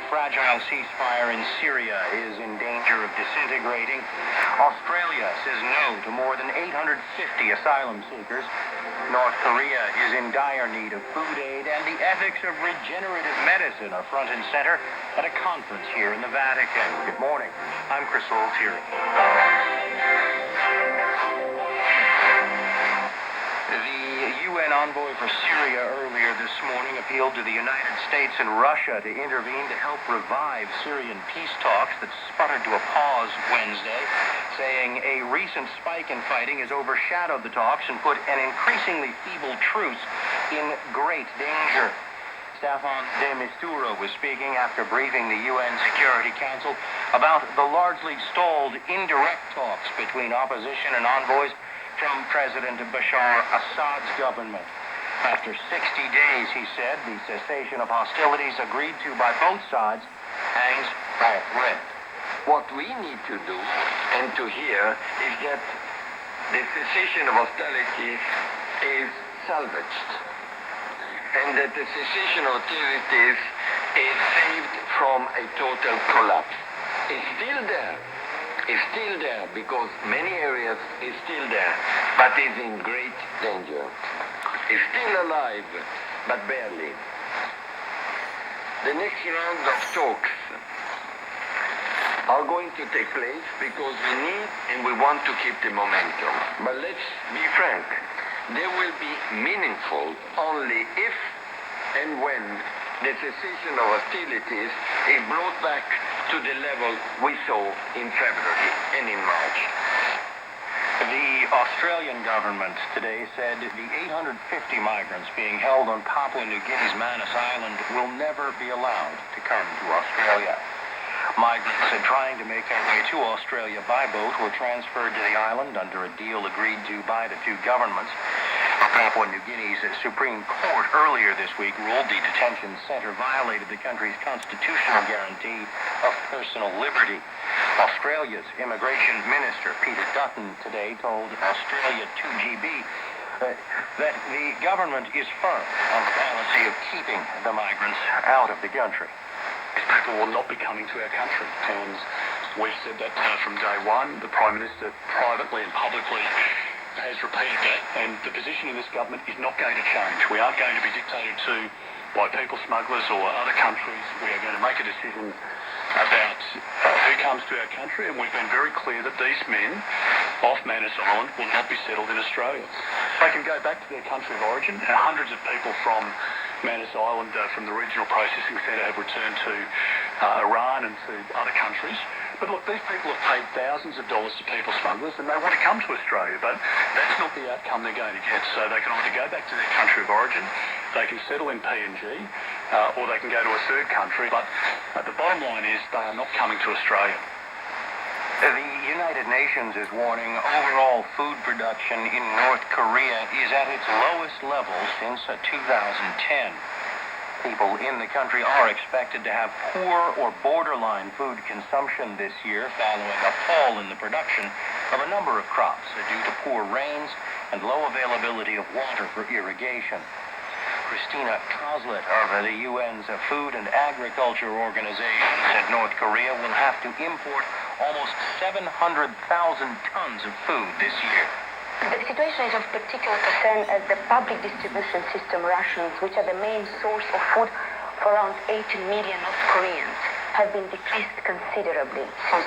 fragile ceasefire in Syria is in danger of disintegrating. Australia says no to more than 850 asylum seekers. North Korea is in dire need of food aid, and the ethics of regenerative medicine are front and center at a conference here in the Vatican. Good morning. I'm Chris Altieri. The UN envoy for Syria earlier this morning appealed to the United States and Russia to intervene to help revive Syrian peace talks that sputtered to a pause Wednesday, saying a recent spike in fighting has overshadowed the talks and put an increasingly feeble truce in great danger. Staffan de Mistura was speaking after briefing the UN Security Council about the largely stalled indirect talks between opposition and envoys from President Bashar Assad's government. After 60 days, he said, the cessation of hostilities agreed to by both sides hangs by a thread. What we need to do and to hear is that the cessation of hostilities is salvaged, and that the cessation of hostilities is saved from a total collapse. It's still there. It's still there because many areas is still there, but is in great danger. It's still alive, but barely. The next round of talks are going to take place because we need and we want to keep the momentum. But let's be frank, they will be meaningful only if and when the cessation of hostilities is brought back to the level we saw in February and in March. The Australian government today said the 850 migrants being held on Papua New Guinea's Manus Island will never be allowed to come to Australia. Migrants trying to make their way to Australia by boat were transferred to the island under a deal agreed to by the two governments. Papua New Guinea's Supreme Court earlier this week ruled the detention center violated the country's constitutional guarantee of personal liberty. Australia's Immigration Minister, Peter Dutton, today told Australia 2GB that the government is firm on the policy of keeping the migrants out of the country. These people will not be coming to our country, and we've said that from day one. The Prime Minister privately and publicly has repeated that, and the position of this government is not going to change. We aren't going to be dictated to by people smugglers or other countries. We are going to make a decision about who comes to our country, and we've been very clear that these men off Manus Island will not be settled in Australia. They can go back to their country of origin. Hundreds of people from Manus Island, from the regional processing centre, have returned to Iran and to other countries. But look, these people have paid thousands of dollars to people smugglers, and they want to come to Australia, but that's not the outcome they're going to get. So they can either go back to their country of origin, they can settle in PNG, or they can go to a third country. But the bottom line is they are not coming to Australia. The United Nations is warning overall food production in North Korea is at its lowest level since 2010. People in the country are expected to have poor or borderline food consumption this year following a fall in the production of a number of crops due to poor rains and low availability of water for irrigation. Christina Kozlet of the UN's Food and Agriculture Organization said North Korea will have to import almost 700,000 tons of food this year. The situation is of particular concern as the public distribution system rations, which are the main source of food for around 8 million North Koreans, have been decreased considerably since